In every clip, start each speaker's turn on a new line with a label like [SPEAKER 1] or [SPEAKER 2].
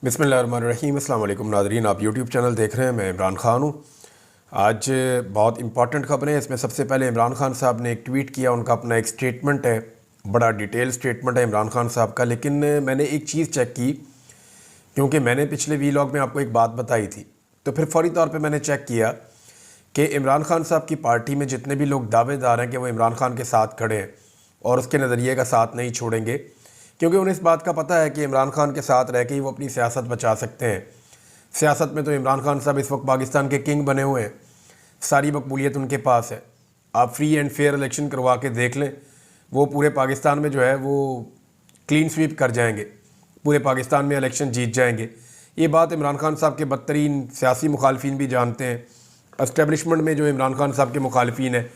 [SPEAKER 1] बिस्मिल्लाहिर्रहमानिर्रहीम। अस्सलाम वालेकुम नाज़रीन, आप यूट्यूब चैनल देख रहे हैं। मैं इमरान ख़ान हूँ। आज बहुत इंपॉर्टेंट ख़बरें हैं। इसमें सबसे पहले इमरान ख़ान साहब ने एक ट्वीट किया, उनका अपना एक स्टेटमेंट है, बड़ा डिटेल स्टेटमेंट है इमरान ख़ान साहब का। लेकिन मैंने एक चीज़ चेक की, क्योंकि मैंने पिछले वीलॉग में आपको एक बात बताई थी, तो फिर फौरी तौर पर मैंने चेक किया कि इमरान ख़ान साहब की पार्टी में जितने भी लोग दावेदार हैं कि वो इमरान ख़ान के साथ खड़े हैं और उसके नज़रिए का साथ नहीं छोड़ेंगे, क्योंकि उन्हें इस बात का पता है कि इमरान खान के साथ रह के ही वो अपनी सियासत बचा सकते हैं। सियासत में तो इमरान खान साहब इस वक्त पाकिस्तान के किंग बने हुए हैं, सारी मकबूलियत उनके पास है। आप फ्री एंड फेयर इलेक्शन करवा के देख लें, वो पूरे पाकिस्तान में जो है वो क्लीन स्वीप कर जाएंगे, पूरे पाकिस्तान में इलेक्शन जीत जाएंगे। ये बात इमरान खान साहब के बदतरीन सियासी मुखालफिन भी जानते हैं, एस्टेब्लिशमेंट में जो इमरान खान साहब के मुखालफिन हैं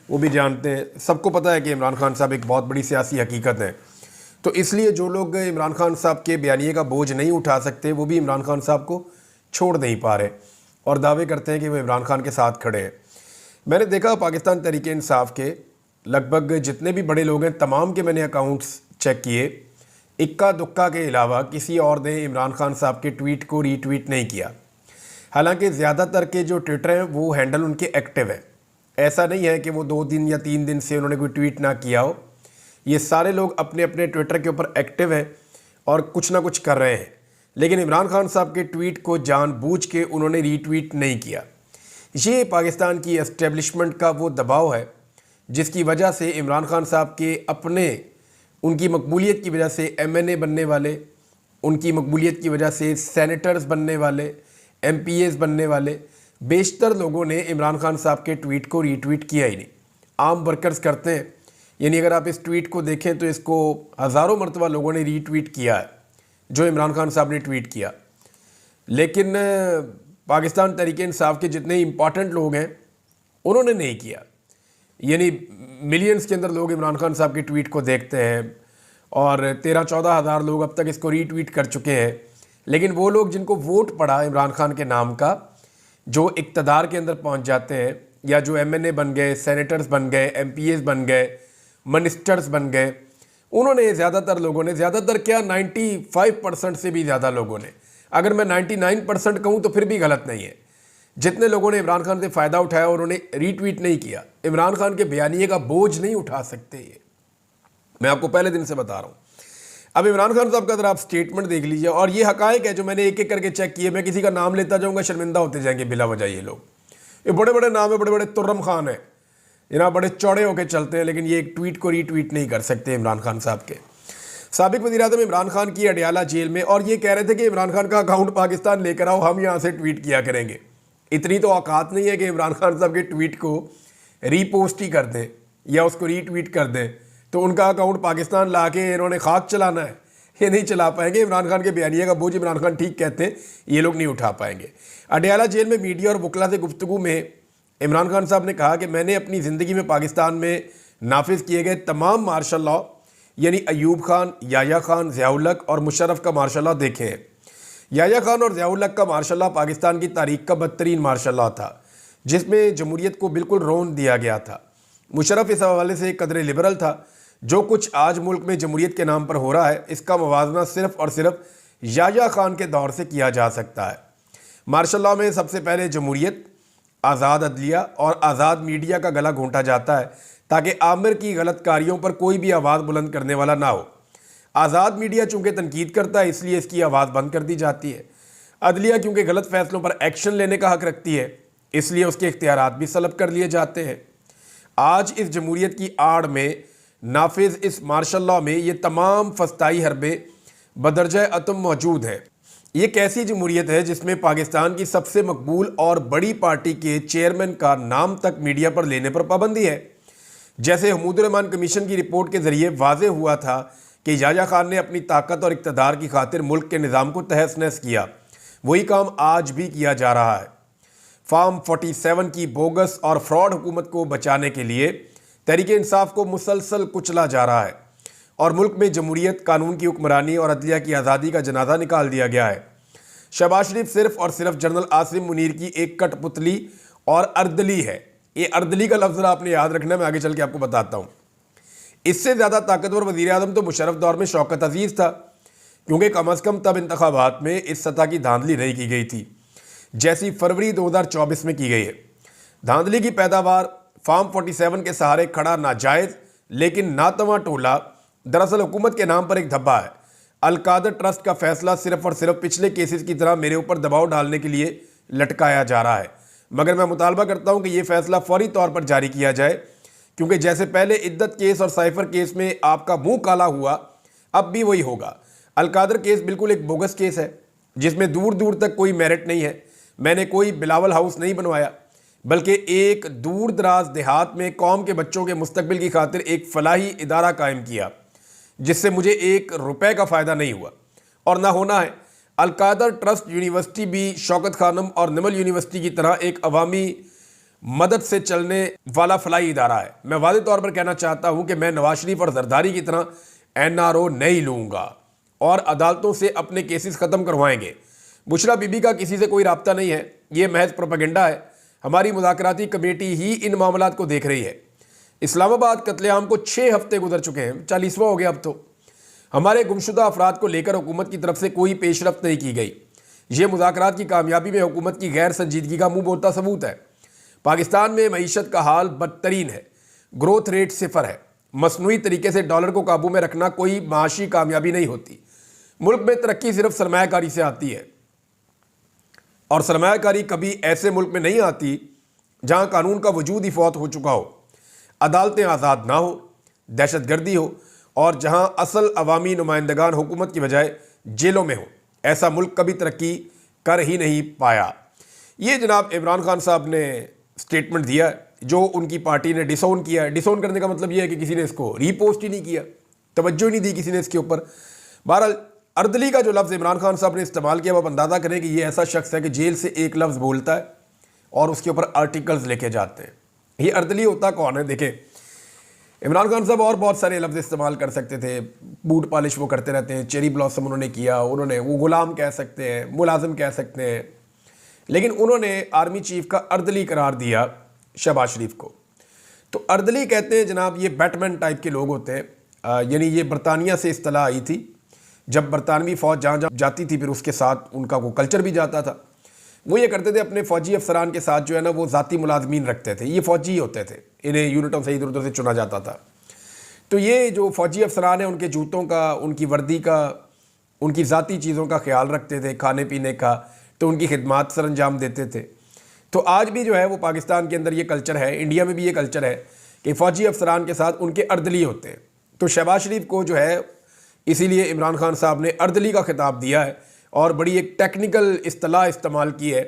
[SPEAKER 1] वो भी जानते हैं। सबको पता है कि इमरान खान साहब एक बहुत बड़ी सियासी हकीकत है। तो इसलिए जो लोग इमरान खान साहब के बयानिए का बोझ नहीं उठा सकते, वो भी इमरान खान साहब को छोड़ नहीं पा रहे और दावे करते हैं कि वो इमरान खान के साथ खड़े हैं। मैंने देखा पाकिस्तान तहरीक इंसाफ के लगभग जितने भी बड़े लोग हैं, तमाम के मैंने अकाउंट्स चेक किए, इक्का दुक्का के अलावा किसी और ने इमरान खान साहब के ट्वीट को रीट्वीट नहीं किया। हालांकि ज़्यादातर के जो ट्विटर हैं वो हैंडल उनके एक्टिव है। ऐसा नहीं है कि वो 2 दिन या 3 दिन से उन्होंने कोई ट्वीट ना किया हो। ये सारे लोग अपने अपने ट्विटर के ऊपर एक्टिव हैं और कुछ ना कुछ कर रहे हैं। लेकिन इमरान खान साहब के ट्वीट को जानबूझ के उन्होंने रीट्वीट नहीं किया। ये पाकिस्तान की एस्टेब्लिशमेंट का वो दबाव है जिसकी वजह से इमरान खान साहब के अपने उनकी मकबूलियत की वजह से MNA बनने वाले, उनकी मकबूलियत की वजह से सेनेटर्स बनने वाले, MPAs बनने वाले बेशतर लोगों ने इमरान खान साहब के ट्वीट को रीट्वीट किया ही नहीं। आम वर्कर्स करते हैं, यानी अगर आप इस ट्वीट को देखें तो इसको हज़ारों मरतबा लोगों ने रीट्वीट किया है जो इमरान खान साहब ने ट्वीट किया। लेकिन पाकिस्तान तहरीक इंसाफ के जितने इंपॉर्टेंट लोग हैं उन्होंने नहीं किया। यानी मिलियंस के अंदर लोग इमरान खान साहब की ट्वीट को देखते हैं और 13-14 हज़ार लोग अब तक इसको रीट्वीट कर चुके हैं। लेकिन वो लोग जिनको वोट पड़ा इमरान खान के नाम का, जो इक़्तिदार के अंदर पहुंच जाते हैं या जो MNA बन गए, सेनेटर्स बन गए, MPAs बन गए, मिनिस्टर्स बन गए, उन्होंने ज़्यादातर लोगों ने, ज़्यादातर क्या 95% से भी ज़्यादा लोगों ने, अगर मैं 99% कहूँ तो फिर भी गलत नहीं है, जितने लोगों ने इमरान खान से फ़ायदा उठाया और उन्होंने रीट्वीट नहीं किया, इमरान खान के बयानिए का बोझ नहीं उठा सकते। ये मैं आपको पहले दिन से बता रहा हूँ। अब इमरान खान साहब का अगर आप स्टेटमेंट देख लीजिए, और ये हकायक है जो मैंने एक एक करके चेक किए। मैं किसी का नाम लेता जाऊँगा, शर्मिंदा होते जाएंगे बिला वजह। ये लोग, ये बड़े बड़े नाम है, बड़े बड़े तुर्रम खान है, जनाब बड़े चौड़े होकर चलते हैं, लेकिन ये एक ट्वीट को रीट्वीट नहीं कर सकते इमरान खान साहब के। साबिक वज़ीर-ए-आज़म इमरान खान की अडयाला जेल में, और ये कह रहे थे कि इमरान खान का अकाउंट पाकिस्तान लेकर आओ, हम यहाँ से ट्वीट किया करेंगे। इतनी तो औकात नहीं है कि इमरान खान साहब के ट्वीट को रीपोस्ट ही कर दें या उसको रीट्वीट कर दें तो उनका अकाउंट पाकिस्तान ला के इन्होंने खाक चलाना है। ये नहीं चला पाएंगे। इमरान खान के बयानिए का बोझ, इमरान खान ठीक कहते हैं, ये लोग नहीं उठा पाएंगे। अडयाला जेल में मीडिया और वकला से गुफ्तगू में इमरान खान साहब ने कहा कि मैंने अपनी ज़िंदगी में पाकिस्तान में नाफिज किए गए तमाम मार्शल लॉ, यानी अयूब खान, याया खान, ज़िया-उल हक और मुशर्रफ का मार्शल लॉ देखे हैं। याया खान और ज़िया-उल हक का मार्शल लॉ पाकिस्तान की तारीख का बदतरीन मार्शल लॉ था, जिसमें जमहूरियत को बिल्कुल रौंद दिया गया था। मुशर्रफ इस हवाले से एक कदरे लिबरल था। जो कुछ आज मुल्क में जमहूरियत के नाम पर हो रहा है, इसका मवाजना सिर्फ और सिर्फ याया खान के दौर से किया जा सकता है। मार्शल लॉ में सबसे पहले जमहूरियत, आज़ाद अदलिया और आज़ाद मीडिया का गला घोंटा जाता है ताकि आमिर की गलत कारियों पर कोई भी आवाज़ बुलंद करने वाला ना हो। आज़ाद मीडिया चूँकि तनकीद करता है, इसलिए इसकी आवाज़ बंद कर दी जाती है। अदलिया क्योंकि गलत फैसलों पर एक्शन लेने का हक रखती है, इसलिए उसके इख्तियारात भी सलब कर लिए जाते हैं। आज इस जमहूरियत की आड़ में नाफिज इस मार्शल लॉ में ये तमाम फस्ताई हरबे बदरजा अतम मौजूद हैं। ये कैसी जमहूरियत है जिसमें पाकिस्तान की सबसे मकबूल और बड़ी पार्टी के चेयरमैन का नाम तक मीडिया पर लेने पर पाबंदी है। जैसे हमीदुर रहमान कमीशन की रिपोर्ट के जरिए वाज़े हुआ था कि याया खान ने अपनी ताकत और इक़्तिदार की खातिर मुल्क के निज़ाम को तहस नहस किया, वही काम आज भी किया जा रहा है। फार्म 47 की बोगस और फ्रॉड हुकूमत को बचाने के लिए तहरीक इंसाफ को मुसलसल कुचला जा रहा है और मुल्क में जमहूरियत, कानून की हुक्मरानी और अदलिया की आज़ादी का जनाजा निकाल दिया गया है। शहबाज शरीफ सिर्फ और सिर्फ जनरल आसिम मुनीर की एक कठपुतली और अर्दली है। ये अर्दली का लफ्ज़ आपने याद रखना, मैं आगे चल के आपको बताता हूँ। इससे ज़्यादा ताकतवर वज़ीर-ए-आज़म तो मुशर्रफ दौर में शौकत अजीज़ था। क्योंकि कम अज़ कम तब इंतखाबात में इस सतह की धांधली नहीं की गई थी जैसी फरवरी 2024 में की गई है। धांधली की पैदावार फार्म 47 के सहारे खड़ा नाजायज़ लेकिन नातवा टोला दरअसल हुकूमत के नाम पर एक धब्बा है। अलकादर ट्रस्ट का फैसला सिर्फ और सिर्फ पिछले केसेस की तरह मेरे ऊपर दबाव डालने के लिए लटकाया जा रहा है, मगर मैं मुतालबा करता हूं कि यह फैसला फौरी तौर पर जारी किया जाए, क्योंकि जैसे पहले इद्दत केस और साइफर केस में आपका मुंह काला हुआ, अब भी वही होगा। अलकादर केस बिल्कुल एक बोगस केस है जिसमें दूर दूर तक कोई मेरिट नहीं है। मैंने कोई बिलावल हाउस नहीं बनवाया, बल्कि एक दूर दराज देहात में कौम के बच्चों के मुस्तकबिल की खातिर एक फलाही इदारा कायम किया जिससे मुझे एक रुपए का फ़ायदा नहीं हुआ और ना होना है। अलकादर ट्रस्ट यूनिवर्सिटी भी शौकत खानम और निमल यूनिवर्सिटी की तरह एक अवामी मदद से चलने वाला फलाही इदारा है। मैं वादे तौर पर कहना चाहता हूं कि मैं नवाज शरीफ और जरदारी की तरह NRO नहीं लूँगा और अदालतों से अपने केसेस ख़त्म करवाएंगे। बुशरा बीबी का किसी से कोई रब्ता नहीं है, ये महज प्रोपेगेंडा है। हमारी मुज़ाकराती कमेटी ही इन मामलात को देख रही है। इस्लामाबाद कत्लेआम को 6 हफ्ते गुजर चुके हैं, 40वां हो गया अब तो। हमारे गुमशुदा अफराद को लेकर हुकूमत की तरफ से कोई पेशरफ्त नहीं की गई। ये मुज़ाकरात की कामयाबी में हुकूमत की गैर संजीदगी का मुंह बोलता सबूत है। पाकिस्तान में मईशत का हाल बदतरीन है, ग्रोथ रेट 0 है। मसनूई तरीके से डॉलर को काबू में रखना कोई माशी कामयाबी नहीं होती। मुल्क में तरक्की सिर्फ सरमायाकारी से आती है और सरमायाकारी कभी ऐसे मुल्क में नहीं आती जहाँ कानून का वजूद ही फौत हो चुका हो, अदालतें आज़ाद ना हो, दहशतगर्दी हो और जहां असल अवामी नुमाइंदगान हुकूमत की बजाय जेलों में हो। ऐसा मुल्क कभी तरक्की कर ही नहीं पाया। ये जनाब इमरान खान साहब ने स्टेटमेंट दिया जो उनकी पार्टी ने डिसोन किया है। डिसोन करने का मतलब ये है कि किसी ने इसको रीपोस्ट ही नहीं किया, तवज्जो ही नहीं दी किसी ने इसके ऊपर। बहरहाल अर्दली का जो लफ्ज़ इमरान खान साहब ने इस्तेमाल किया, आप अंदाज़ा करें कि ये ऐसा शख्स है कि जेल से एक लफ्ज़ बोलता है और उसके ऊपर आर्टिकल्स लेके जाते हैं। ये अर्दली होता कौन है? देखें, इमरान खान साहब और बहुत सारे लफ्ज़ इस्तेमाल कर सकते थे, बूट पॉलिश वो करते रहते हैं, चेरी ब्लॉसम उन्होंने किया, उन्होंने वो गुलाम कह सकते हैं, मुलाजिम कह सकते हैं, लेकिन उन्होंने आर्मी चीफ का अर्दली करार दिया शहबाज शरीफ को। तो अर्दली कहते हैं जनाब, ये बैटमैन टाइप के लोग होते हैं। यानी ये बरतानिया से इस्तलाह आई थी, जब बरतानवी फ़ौज जहाँ जहाँ जाती थी फिर उसके साथ उनका वो कल्चर भी जाता था। वो ये करते थे अपने फ़ौजी अफसरान के साथ जो है ना वो ज़ाती मुलाजमीन रखते थे। ये फ़ौजी ही होते थे, इन्हें यूनिटों से इधर उधर से चुना जाता था। तो ये जो फ़ौजी अफसरान हैं उनके जूतों का, उनकी वर्दी का, उनकी ज़ाती चीज़ों का ख्याल रखते थे, खाने पीने का, तो उनकी खिदमात सर अंजाम देते थे। तो आज भी जो है वो पाकिस्तान के अंदर ये कल्चर है, इंडिया में भी ये कल्चर है कि फ़ौजी अफसरान के साथ उनके अर्दली होते हैं। तो शहबाज शरीफ को जो है इसीलिए इमरान खान साहब ने अर्दली का खिताब दिया है और बड़ी एक टेक्निकल इस्तेलाह इस्तेमाल की है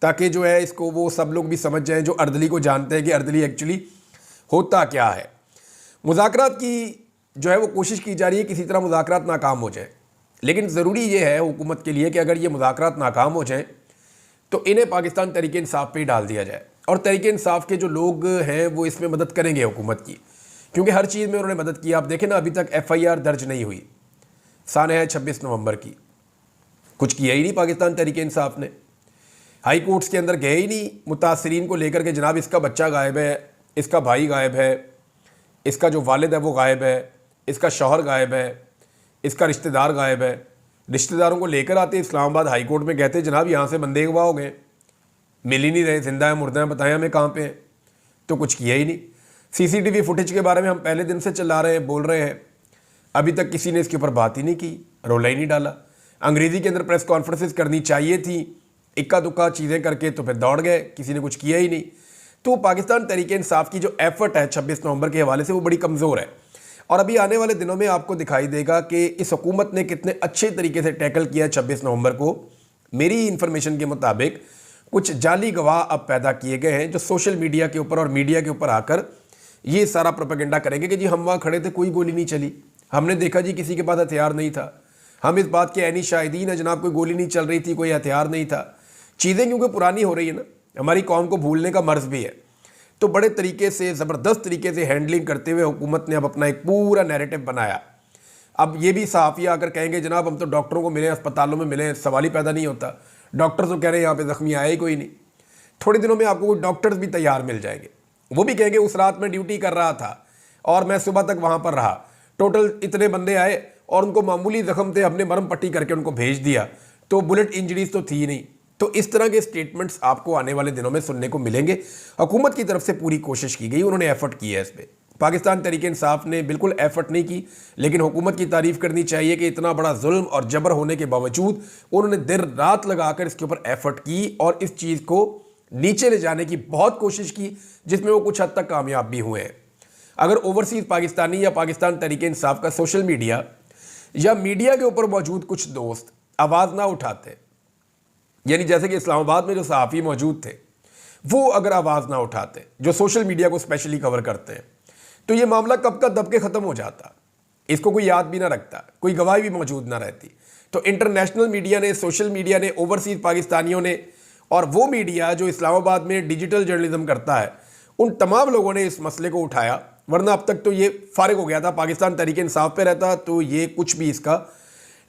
[SPEAKER 1] ताकि जो है इसको वो सब लोग भी समझ जाएं जो अर्दली को जानते हैं कि अर्दली एक्चुअली होता क्या है। मुज़ाकरात की जो है वो कोशिश की जा रही है किसी तरह मुज़ाकरात नाकाम हो जाए, लेकिन ज़रूरी ये है हुकूमत के लिए कि अगर ये मुज़ाकरात नाकाम हो जाए तो इन्हें पाकिस्तान तहरीक इंसाफ पे ही डाल दिया जाए और तहरीक इंसाफ के जो लोग हैं वो इसमें मदद करेंगे हुकूमत की, क्योंकि हर चीज़ में उन्होंने मदद की। आप देखें ना, अभी तक FIR दर्ज नहीं हुई, साने है 26 नवंबर की, कुछ किया ही नहीं पाकिस्तान तहरीक इंसाफ ने। हाई कोर्ट्स के अंदर गए ही नहीं मुतासरीन को लेकर के, जनाब इसका बच्चा गायब है, इसका भाई गायब है, इसका जो वालिद है वो गायब है, इसका शौहर गायब है, इसका रिश्तेदार गायब है। रिश्तेदारों को लेकर आते इस्लामाबाद हाई कोर्ट में, कहते जनाब यहाँ से बंदे गवाह हो गए, मिल ही नहीं रहे, जिंदा है मुर्दा है, बताएं हमें कहाँ पे हैं। तो कुछ किया ही नहीं। CCTV फुटेज के बारे में हम पहले दिन से चला रहे हैं, बोल रहे हैं, अभी तक किसी ने इसके ऊपर बात ही नहीं की, रोला ही नहीं डाला। अंग्रेज़ी के अंदर प्रेस कॉन्फ्रेंसेस करनी चाहिए थी, इक्का दुक्का चीज़ें करके तो फिर दौड़ गए, किसी ने कुछ किया ही नहीं। तो पाकिस्तान तहरीक इंसाफ की जो एफर्ट है 26 नवंबर के हवाले से वो बड़ी कमज़ोर है और अभी आने वाले दिनों में आपको दिखाई देगा कि इस हुकूमत ने कितने अच्छे तरीके से टैकल किया 26 नवंबर को। मेरी इन्फॉर्मेशन के मुताबिक कुछ जाली गवाह अब पैदा किए गए हैं जो सोशल मीडिया के ऊपर और मीडिया के ऊपर आकर ये सारा प्रोपेगेंडा करेंगे कि जी हम वहाँ खड़े थे, कोई गोली नहीं चली, हमने देखा जी किसी के पास हथियार नहीं था, हम इस बात के ऐनी शाहिदीन है जनाब, कोई गोली नहीं चल रही थी, कोई हथियार नहीं था। चीज़ें क्योंकि पुरानी हो रही है ना, हमारी कौम को भूलने का मर्ज़ भी है, तो बड़े तरीके से ज़बरदस्त तरीके से हैंडलिंग करते हुए हुकूमत ने अब अपना एक पूरा नैरेटिव बनाया। अब ये भी सहाफ़ी आकर कहेंगे जनाब हम तो डॉक्टरों को मिले, अस्पतालों में मिले, सवाल ही पैदा नहीं होता, डॉक्टर तो कह रहे हैं यहाँ पे ज़ख्मी आया ही कोई नहीं। थोड़े दिनों में आपको डॉक्टर्स भी तैयार मिल जाएंगे, वो भी कहेंगे उस रात में ड्यूटी कर रहा था और मैं सुबह तक वहाँ पर रहा, टोटल इतने बंदे आए और उनको मामूली जख्म थे, हमने मरहम पट्टी करके उनको भेज दिया, तो बुलेट इंजरीज तो थी नहीं। तो इस तरह के स्टेटमेंट्स आपको आने वाले दिनों में सुनने को मिलेंगे। हुकूमत की तरफ से पूरी कोशिश की गई, उन्होंने एफर्ट किया है इस पर। पाकिस्तान तहरीक इंसाफ ने बिल्कुल एफर्ट नहीं की, लेकिन हुकूमत की तारीफ करनी चाहिए कि इतना बड़ा जुल्म और जबर होने के बावजूद उन्होंने देर रात लगाकर इसके ऊपर एफर्ट की और इस चीज़ को नीचे ले जाने की बहुत कोशिश की, जिसमें वो कुछ हद तक कामयाब भी हुए हैं। अगर ओवरसीज़ पाकिस्तानी या पाकिस्तान तहरीक इंसाफ का सोशल मीडिया या मीडिया के ऊपर मौजूद कुछ दोस्त आवाज़ ना उठाते, यानी जैसे कि इस्लामाबाद में जो सहाफ़ी मौजूद थे वो अगर आवाज़ ना उठाते, जो सोशल मीडिया को स्पेशली कवर करते हैं, तो ये मामला कब का दब के ख़त्म हो जाता। इसको कोई याद भी ना रखता, कोई गवाही भी मौजूद ना रहती। तो इंटरनेशनल मीडिया ने, सोशल मीडिया ने, ओवरसीज़ पाकिस्तानियों ने और वो मीडिया जो इस्लामाबाद में डिजिटल जर्नलिज्म करता है, उन तमाम लोगों ने इस मसले को उठाया। वरना अब तक तो ये फारिग हो गया था, पाकिस्तान तहरीक इंसाफ पे रहता तो ये कुछ भी इसका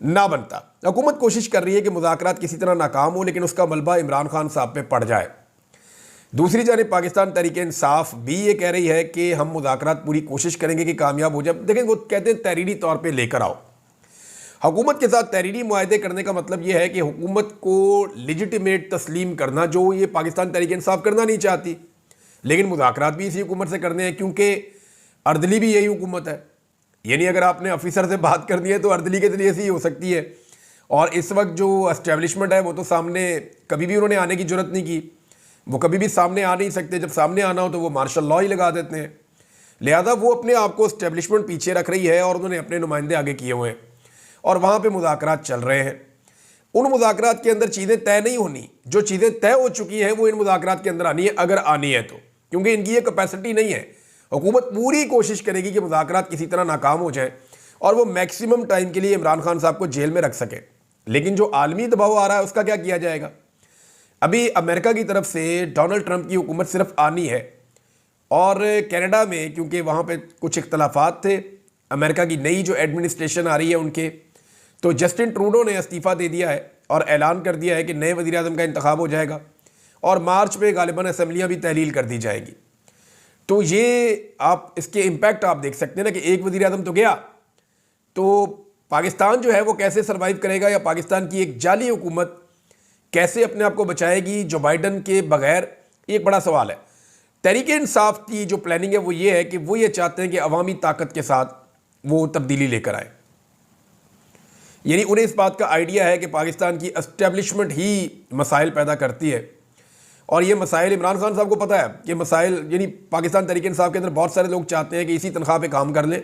[SPEAKER 1] ना बनता। हुकूमत कोशिश कर रही है कि मुज़ाकरात किसी तरह नाकाम हो, लेकिन उसका मलबा इमरान खान साहब पे पड़ जाए। दूसरी जानिब पाकिस्तान तहरीक इंसाफ भी ये कह रही है कि हम मुज़ाकरात पूरी कोशिश करेंगे कि कामयाब हो जाए। देखें, वो कहते हैं तहरीरी तौर पे लेकर आओ। हुकूमत के साथ तहरीरी मुआहदे करने का मतलब ये है कि हुकूमत को लेजिटिमेट तस्लीम करना, जो ये पाकिस्तान तहरीक इंसाफ करना नहीं चाहती, लेकिन मुज़ाकरात भी इसी हुकूमत से करने हैं, क्योंकि अर्दली भी यही हुकूमत है। यानी अगर आपने ऑफिसर से बात करनी है तो अर्दली के जरिए से ही हो सकती है। और इस वक्त जो एस्टेब्लिशमेंट है वो तो सामने कभी भी उन्होंने आने की जरूरत नहीं की, वो कभी भी सामने आ नहीं सकते। जब सामने आना हो तो वो मार्शल लॉ ही लगा देते हैं। लिहाजा वो अपने आप को एस्टेब्लिशमेंट पीछे रख रही है और उन्होंने अपने नुमाइंदे आगे किए हुए हैं और वहाँ पे मुज़ाकरात चल रहे हैं। उन मुज़ाकरात के अंदर चीज़ें तय नहीं होनी, जो चीज़ें तय हो चुकी हैं वो इन मुज़ाकरात के अंदर आनी है, अगर आनी है तो, क्योंकि इनकी ये कैपेसिटी नहीं है। हुकूमत पूरी कोशिश करेगी कि मुज़ाकरात किसी तरह नाकाम हो जाए और वो मैक्सिमम टाइम के लिए इमरान खान साहब को जेल में रख सके। लेकिन जो आलमी दबाव आ रहा है उसका क्या किया जाएगा? अभी अमेरिका की तरफ से डोनाल्ड ट्रंप की हुकूमत सिर्फ आनी है और कनाडा में, क्योंकि वहाँ पे कुछ इख्तलाफात थे, अमेरिका की नई जो एडमिनिस्ट्रेशन आ रही है उनके, तो जस्टिन ट्रूडो ने इस्तीफ़ा दे दिया है और ऐलान कर दिया है कि नए वज़ीर आज़म का इंतखाब हो जाएगा और मार्च में गालिबन असम्बलियाँ भी तहलील कर दी जाएंगी। तो ये आप इसके इम्पैक्ट आप देख सकते हैं ना कि एक वज़ीर आज़म तो गया, तो पाकिस्तान जो है वो कैसे सर्वाइव करेगा, या पाकिस्तान की एक जाली हुकूमत कैसे अपने आप को बचाएगी जो बाइडन के बगैर, एक बड़ा सवाल है। तहरीक इंसाफ की जो प्लानिंग है वो ये है कि वो ये चाहते हैं कि अवामी ताकत के साथ वो तब्दीली लेकर आए। यानी उन्हें इस बात का आइडिया है कि पाकिस्तान की एस्टेब्लिशमेंट ही मसाइल पैदा करती है और ये मसाइल इमरान खान साहब को पता है कि मसाइल, यानी पाकिस्तान तहरीक इंसाफ के अंदर बहुत सारे लोग चाहते हैं कि इसी तनख्वाह पे काम कर लें,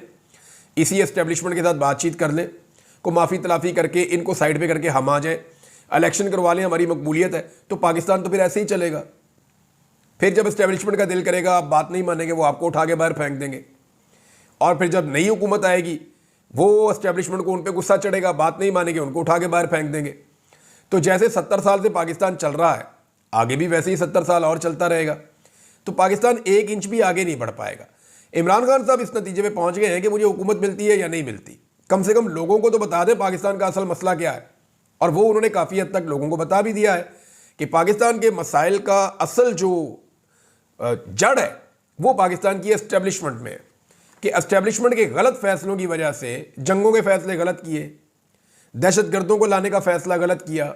[SPEAKER 1] इसी एस्टेब्लिशमेंट के साथ बातचीत कर लें, को माफ़ी तलाफ़ी करके इनको साइड पे करके हम आ जाएं, इलेक्शन करवा लें, हमारी मकबूलियत है। तो पाकिस्तान तो फिर ऐसे ही चलेगा। फिर जब एस्टेब्लिशमेंट का दिल करेगा, आप बात नहीं मानेंगे, वो आपको उठा के बाहर फेंक देंगे। और फिर जब नई हुकूमत आएगी वो एस्टेब्लिशमेंट को उन पर गुस्सा चढ़ेगा, बात नहीं मानेंगे, उनको उठा के बाहर फेंक देंगे। तो जैसे 70 साल से पाकिस्तान चल रहा है, आगे भी वैसे ही 70 साल और चलता रहेगा। तो पाकिस्तान एक इंच भी आगे नहीं बढ़ पाएगा। इमरान खान साहब इस नतीजे पे पहुंच गए हैं कि मुझे हुकूमत मिलती है या नहीं मिलती, कम से कम लोगों को तो बता दें पाकिस्तान का असल मसला क्या है। और वो उन्होंने काफ़ी हद तक लोगों को बता भी दिया है कि पाकिस्तान के मसाइल का असल जो जड़ है वो पाकिस्तान की एस्टेब्लिशमेंट में है, कि एस्टेब्लिशमेंट के गलत फैसलों की वजह से जंगों के फैसले गलत किए, दहशतगर्दों को लाने का फैसला गलत किया,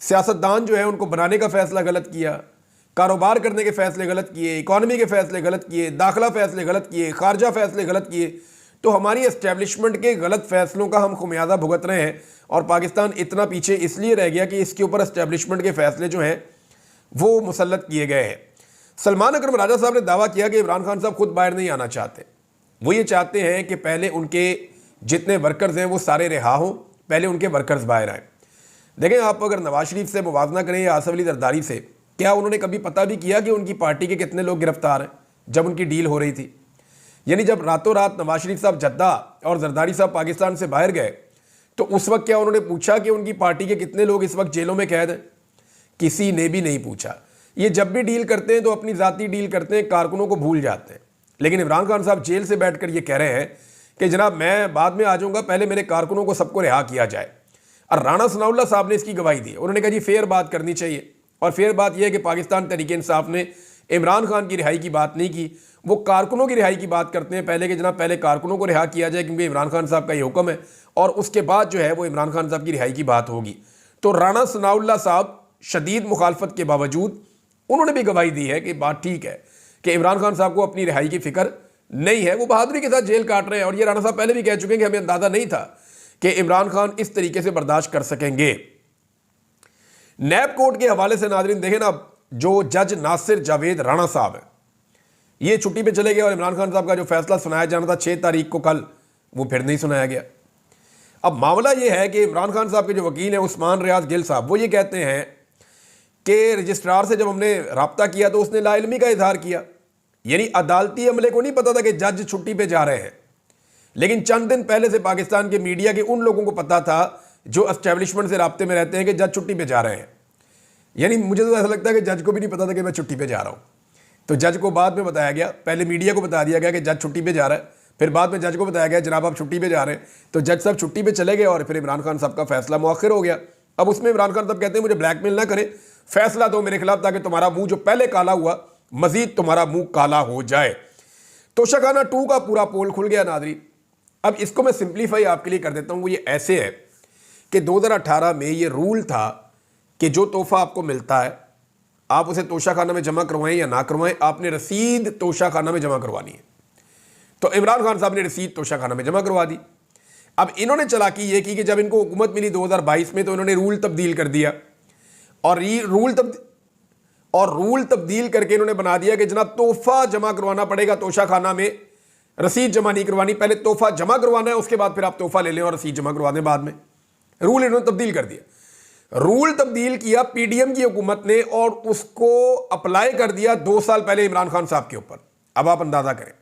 [SPEAKER 1] सियासतदान जो है उनको बनाने का फैसला गलत किया, कारोबार करने के फैसले गलत किए, इकॉनमी के फैसले गलत किए, दाखिला फैसले गलत किए, खारजा फैसले गलत किए। तो हमारी एस्टेब्लिशमेंट के गलत फैसलों का हम खुमियाजा भुगत रहे हैं और पाकिस्तान इतना पीछे इसलिए रह गया कि इसके ऊपर एस्टेब्लिशमेंट के फैसले जो हैं वो मुसल्लत किए गए हैं। सलमान अकरम राजा साहब ने दावा किया कि इमरान खान साहब खुद बाहर नहीं आना चाहते, वो ये चाहते हैं कि पहले उनके जितने वर्कर्स हैं वो सारे रिहा हों, पहले उनके वर्कर्स बाहर आएँ। देखें, आप अगर नवाज शरीफ से मुवाजना करें या आसिफ अली जरदारी से, क्या उन्होंने कभी पता भी किया कि उनकी पार्टी के कितने लोग गिरफ्तार हैं जब उनकी डील हो रही थी? यानी जब रातों रात नवाज शरीफ साहब जद्दा और जरदारी साहब पाकिस्तान से बाहर गए तो उस वक्त क्या उन्होंने पूछा कि उनकी पार्टी के कितने लोग इस वक्त जेलों में कैद हैं? किसी ने भी नहीं पूछा। ये जब भी डील करते हैं तो अपनी ज़ाती डील करते हैं, कारकुनों को भूल जाते हैं। लेकिन इमरान खान साहब जेल से बैठकर ये कह रहे हैं कि जनाब मैं बाद में आ जाऊँगा, पहले मेरे कारकुनों को सबको रिहा किया जाए। और राणा सनाउल्लाह साहब ने इसकी गवाही दी। उन्होंने कहा जी फेयर बात करनी चाहिए, और फेयर बात यह है कि पाकिस्तान तहरीक इंसाफ ने इमरान खान की रिहाई की बात नहीं की, वो कारकुनों की रिहाई की बात करते हैं पहले कि जनाब पहले कारकुनों को रिहा किया जाए क्योंकि इमरान खान साहब का ये हुक्म है, और उसके बाद जो है वो इमरान खान साहब की रिहाई की बात होगी। तो राणा सनाउल्लाह साहब शदीद मुखालफत के बावजूद उन्होंने भी गवाही दी है कि बात ठीक है कि इमरान खान साहब को अपनी रिहाई की फिक्र नहीं है, वो बहादुरी के साथ जेल काट रहे हैं। और ये राणा साहब पहले भी कह चुके हैं कि हमें अंदाजा नहीं था कि इमरान खान इस तरीके से बर्दाश्त कर सकेंगे। नैब कोर्ट के हवाले से नाजरीन देखें ना, जो जज नासिर जावेद राणा साहब है ये छुट्टी पे चले गए और इमरान खान साहब का जो फैसला सुनाया जाना था 6 तारीख को कल, वो फिर नहीं सुनाया गया। अब मामला ये है कि इमरान खान साहब के जो वकील हैं उस्मान रियाज गिल साहब, वो ये कहते हैं कि रजिस्ट्रार से जब हमने रब्ता किया तो उसने लाइलमी का इजहार किया, यानी अदालती अमले को नहीं पता था कि जज छुट्टी पे जा रहे हैं, लेकिन चंद दिन पहले से पाकिस्तान के मीडिया के उन लोगों को पता था जो एस्टेब्लिशमेंट से राब्ते में रहते हैं कि जज छुट्टी पे जा रहे हैं। यानी मुझे तो ऐसा लगता है कि जज को भी नहीं पता था कि मैं छुट्टी पे जा रहा हूँ। तो जज को बाद में बताया गया, पहले मीडिया को बता दिया गया कि जज छुट्टी पे जा रहा है, फिर बाद में जज को बताया गया जनाब आप छुट्टी पे जा रहे हैं। तो जज साहब छुट्टी पे चले गए और फिर इमरान खान साहब का फैसला मुअख्खर हो गया। अब उसमें इमरान खान साहब कहते हैं मुझे ब्लैकमेल ना करें, फैसला दो मेरे खिलाफ ताकि तुम्हारा मुंह जो पहले काला हुआ मजीद तुम्हारा मुंह काला हो जाए। तोशाखाना 2 का पूरा पोल खुल गया नाज़रीन। अब इसको मैं सिंप्लीफाई आपके लिए कर देता हूँ। वो ये ऐसे है कि 2018 में ये रूल था कि जो तोहफा आपको मिलता है आप उसे तोशाखाना में जमा करवाएं या ना करवाएं, आपने रसीद तोशाखाना में जमा करवानी है। तो इमरान खान साहब ने रसीद तोशाखाना में जमा करवा दी। अब इन्होंने चालाकी ये की कि जब इनको हुकूमत मिली 2022 में तो इन्होंने रूल तब्दील कर दिया और रूल तब्दील करके इन्होंने बना दिया कि जनाब तोहफा जमा करवाना पड़ेगा तोशाखाना में, रसीद जमा नहीं करवानी, पहले तोहफा जमा करवाना है उसके बाद फिर आप तोहफा ले लें और रसीद जमा करवा दें बाद में। रूल इन्होंने तब्दील कर दिया। रूल तब्दील किया पीडीएम की हुकूमत ने और उसको अप्लाई कर दिया 2 साल पहले इमरान खान साहब के ऊपर। अब आप अंदाजा करें,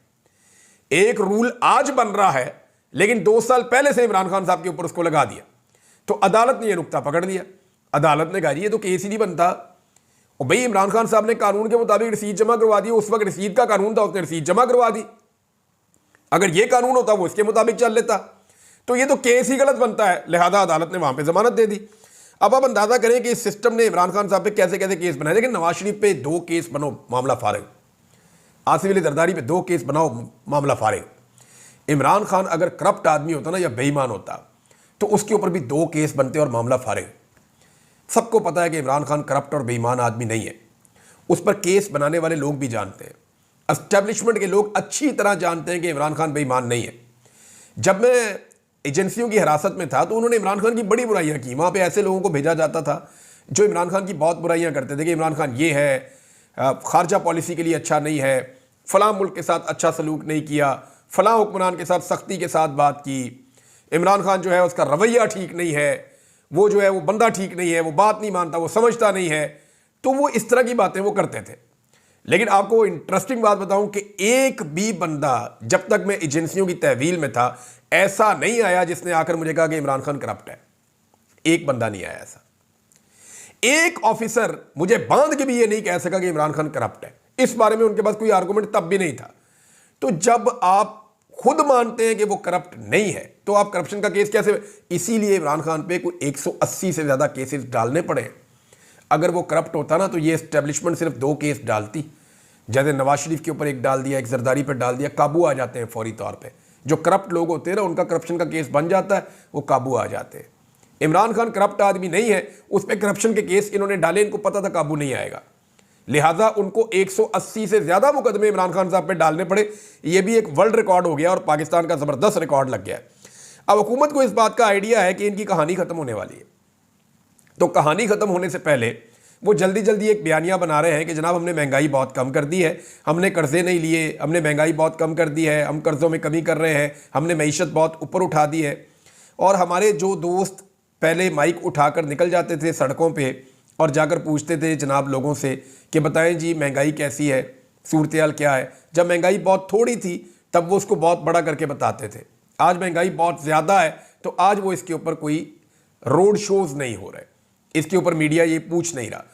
[SPEAKER 1] एक रूल आज बन रहा है लेकिन 2 साल पहले से इमरान खान साहब के ऊपर उसको लगा दिया। तो अदालत ने यह नुक्ता पकड़ लिया। अदालत ने कहा ये तो केस ही नहीं बनता। और भाई इमरान खान साहब ने कानून के मुताबिक रसीद जमा करवा दी, उस वक्त रसीद का कानून था, उसने रसीद जमा करवा दी। अगर ये कानून होता वो इसके मुताबिक चल लेता, तो ये तो केस ही गलत बनता है, लिहाजा अदालत ने वहां पे जमानत दे दी। अब आप अंदाजा करें कि इस सिस्टम ने इमरान खान साहब पे कैसे कैसे केस बनाए। लेकिन नवाज शरीफ पे 2 केस बनो मामला फारिग, आसिफ अली जरदारी पे 2 केस बनाओ मामला फारिग। इमरान खान अगर करप्ट आदमी होता ना या बेईमान होता तो उसके ऊपर भी 2 केस बनते और मामला फारिग। सबको पता है कि इमरान खान करप्ट और बेईमान आदमी नहीं है, उस पर केस बनाने वाले लोग भी जानते हैं, एस्टेब्लिशमेंट के लोग अच्छी तरह जानते हैं कि इमरान खान बेईमान नहीं है। जब मैं एजेंसियों की हिरासत में था तो उन्होंने इमरान खान की बड़ी बुराइयां की। वहाँ पे ऐसे लोगों को भेजा जाता था जो इमरान खान की बहुत बुराइयां करते थे कि इमरान खान ये है, खारजा पॉलिसी के लिए अच्छा नहीं है, फ़लाँ मुल्क के साथ अच्छा सलूक नहीं किया, फ़लाँ हुक्मरान के साथ सख्ती के साथ बात की, इमरान खान जो है उसका रवैया ठीक नहीं है, वो जो है वो बंदा ठीक नहीं है, वो बात नहीं मानता, वो समझता नहीं है। तो वो इस तरह की बातें वो करते थे। लेकिन आपको इंटरेस्टिंग बात बताऊं कि एक भी बंदा जब तक मैं एजेंसियों की तहवील में था ऐसा नहीं आया जिसने आकर मुझे कहा कि इमरान खान करप्ट है। एक बंदा नहीं आया ऐसा। एक ऑफिसर मुझे बांध के भी ये नहीं कह सका कि इमरान खान करप्ट है। इस बारे में उनके पास कोई आर्गुमेंट तब भी नहीं था। तो जब आप खुद मानते हैं कि वो करप्ट नहीं है तो आप करप्शन का केस कैसे। इसीलिए इमरान खान पे कोई 180 से ज्यादा केसेस डालने पड़े। अगर वो करप्ट होता ना तो ये एस्टेब्लिशमेंट सिर्फ 2 केस डालती, जैसे नवाज शरीफ के ऊपर एक डाल दिया, एक जरदारी पर डाल दिया, काबू आ जाते हैं फौरी तौर पे। जो करप्ट लोग होते हैं ना उनका करप्शन का केस बन जाता है, वो काबू आ जाते हैं। इमरान खान करप्ट आदमी नहीं है, उस पर करप्शन के केस इन्होंने डाले, इनको पता था काबू नहीं आएगा, लिहाजा उनको 180 से ज्यादा मुकदमे इमरान खान साहब पे डालने पड़े। ये भी एक वर्ल्ड रिकॉर्ड हो गया और पाकिस्तान का जबरदस्त रिकॉर्ड लग गया है। अब हुकूमत को इस बात का आइडिया है कि इनकी कहानी खत्म होने वाली है, तो कहानी खत्म होने से पहले वो जल्दी जल्दी एक बयानिया बना रहे हैं कि जनाब हमने महंगाई बहुत कम कर दी है, हमने कर्जे नहीं लिए, हमने महंगाई बहुत कम कर दी है, हम कर्जों में कमी कर रहे हैं, हमने मईशत बहुत ऊपर उठा दी है। और हमारे जो दोस्त पहले माइक उठाकर निकल जाते थे सड़कों पे और जाकर पूछते थे जनाब लोगों से कि बताएं जी महंगाई कैसी है, सूरत हाल क्या है। जब महंगाई बहुत थोड़ी थी तब वो उसको बहुत बड़ा करके बताते थे। आज महंगाई बहुत ज़्यादा है तो आज वो इसके ऊपर कोई रोड शोज़ नहीं हो रहे, इसके ऊपर मीडिया ये पूछ नहीं रहा।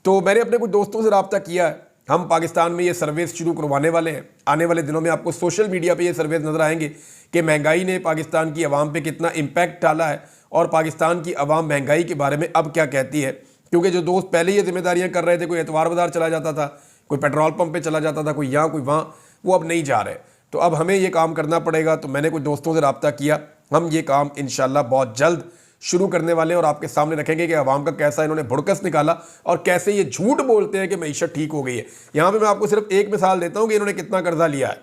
[SPEAKER 1] तो मैंने अपने कुछ दोस्तों से रब्ता किया है, हम पाकिस्तान में ये सर्वेस शुरू करवाने वाले हैं। आने वाले दिनों में आपको सोशल मीडिया पे ये सर्वेस नज़र आएंगे कि महंगाई ने पाकिस्तान की आवाम पे कितना इम्पैक्ट डाला है और पाकिस्तान की आवाम महंगाई के बारे में अब क्या कहती है। क्योंकि जो दोस्त पहले ये जिम्मेदारियां कर रहे थे, कोई एतवार बाजार चला जाता था, कोई पेट्रोल पंप पे चला जाता था, कोई यहाँ कोई वहाँ, वो अब नहीं जा रहे। तो अब हमें ये काम करना पड़ेगा। तो मैंने कुछ दोस्तों से रब्ता किया, हम ये काम इंशाल्लाह बहुत जल्द शुरू करने वाले हैं और आपके सामने रखेंगे कि अवाम का कैसा इन्होंने भुड़कस निकाला और कैसे ये झूठ बोलते हैं कि मईशत ठीक हो गई है। यहाँ पे मैं आपको सिर्फ एक मिसाल देता हूँ कि इन्होंने कितना कर्जा लिया है।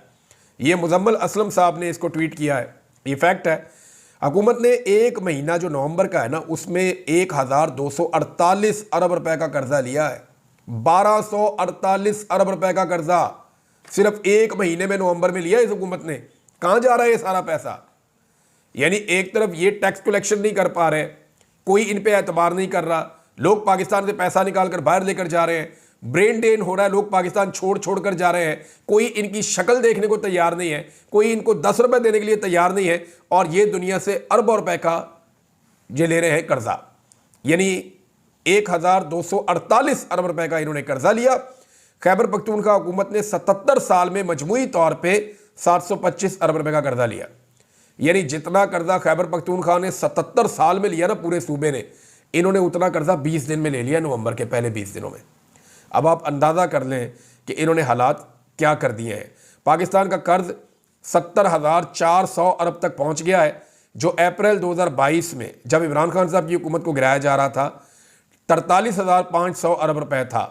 [SPEAKER 1] ये मुजम्मल असलम साहब ने इसको ट्वीट किया है, ये फैक्ट है। हुकूमत ने एक महीना जो नवंबर का है ना, उसमें 1248 अरब रुपए का कर्जा लिया है। 1248 अरब रुपए का कर्जा सिर्फ एक महीने में नवंबर में लिया इस हुकूमत ने। कहां जा रहा है ये सारा पैसा? यानी एक तरफ ये टैक्स कलेक्शन नहीं कर पा रहे, कोई इन पे एतबार नहीं कर रहा, लोग पाकिस्तान से पैसा निकाल कर बाहर लेकर जा रहे हैं, ब्रेन ड्रेन हो रहा है, लोग पाकिस्तान छोड़ छोड़ कर जा रहे हैं, कोई इनकी शक्ल देखने को तैयार नहीं है, कोई इनको 10 रुपए देने के लिए तैयार नहीं है, और ये दुनिया से अरबों रुपए का ये ले रहे हैं कर्जा। यानी 1248 अरब रुपए का इन्होंने कर्जा लिया। खैबर पख्तूनख्वा हुकूमत ने 77 साल में मजमूई तौर पे 725 अरब रुपए का कर्जा लिया। यानी जितना कर्जा खैबर पख्तूनख्वा ने 77 साल में लिया ना पूरे सूबे ने, इन्होंने उतना कर्जा 20 दिन में ले लिया, नवंबर के पहले 20 दिनों में। अब आप अंदाज़ा कर लें कि इन्होंने हालात क्या कर दिए हैं। पाकिस्तान का कर्ज 70,400 अरब तक पहुंच गया है, जो अप्रैल 2022 में जब इमरान खान साहब की हुकूमत को गिराया जा रहा था 43,500 अरब रुपए था।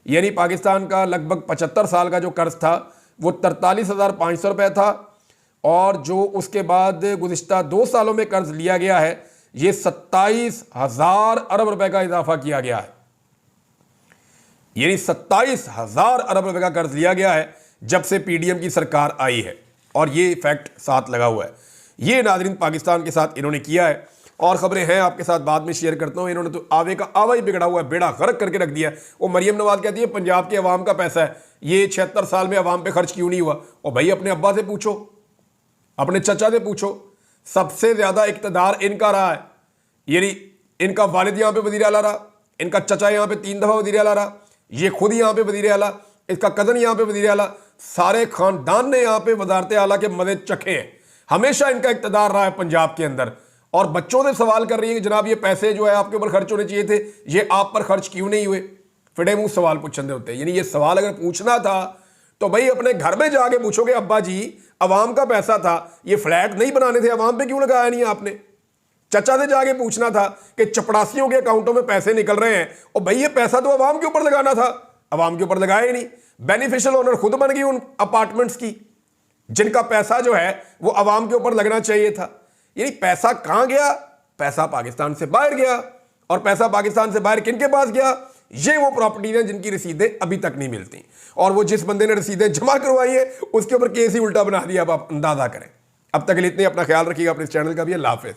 [SPEAKER 1] यानी पाकिस्तान का लगभग 75 साल का जो कर्ज था वो 43,500 रुपए था, और जो उसके बाद गुज़िश्ता 2 सालों में कर्ज लिया गया है ये 27,000 अरब रुपए का इजाफा किया गया है। यानी 27,000 अरब रुपए का कर्ज लिया गया है जब से पीडीएम की सरकार आई है, और ये फैक्ट साथ लगा हुआ है। ये नाज़रीन पाकिस्तान के साथ इन्होंने किया है, और खबरें हैं आपके साथ बाद में शेयर करता हूं। इन्होंने तो आवे का आवा ही बिगड़ा हुआ है, बेड़ा गर्क करके रख दिया। वो मरियम नवाज कहती है पंजाब के अवाम का पैसा है, ये 76 साल में अवाम पे खर्च क्यों नहीं हुआ? और भाई अपने अब्बा से पूछो, अपने चचा से पूछो, सबसे ज्यादा इक्तदार इनका रहा है। यानी इनका वालिद यहाँ पे वज़ीर आला रहा, इनका चचा यहाँ पे 3 दफा वज़ीर आला रहा, ये खुद यहाँ पे वज़ीर आला, इसका कज़न यहाँ पे वज़ीर आला, सारे खानदान ने यहाँ पे वज़ारत आला के मज़े चखे हैं। हमेशा इनका इक्तदार रहा है पंजाब के अंदर। और बच्चों से सवाल कर रही है कि जनाब ये पैसे जो है आपके ऊपर खर्च होने चाहिए थे, ये आप पर खर्च क्यों नहीं हुए? फिटे मुंह सवाल पूछने होते हैं। यानी ये सवाल अगर पूछना था तो भाई अपने घर में जाके पूछोगे, अब्बा जी अवाम का पैसा था, ये फ्लैट नहीं बनाने थे, अवाम पे क्यों लगाया नहीं आपने? चचा से जाके पूछना था कि चपड़ासियों के अकाउंटों में पैसे निकल रहे हैं, और भाई ये पैसा तो अवाम के ऊपर लगाना था, अवाम के ऊपर लगाया ही नहीं। बेनिफिशियल ओनर खुद बन गई उन अपार्टमेंट्स की, जिनका पैसा जो है वो अवाम के ऊपर लगना चाहिए था। यानी पैसा कहां गया? पैसा पाकिस्तान से बाहर गया। और पैसा पाकिस्तान से बाहर किन के पास गया? ये वो प्रॉपर्टीज हैं जिनकी रसीदें अभी तक नहीं मिलती, और वो जिस बंदे ने रसीदें जमा करवाई है उसके ऊपर केस ही उल्टा बना दिया। अब आप अंदाजा करें। अब तक के लिए इतने, अपना ख्याल रखिएगा, अपने चैनल का भी। अल्लाह हाफिज़।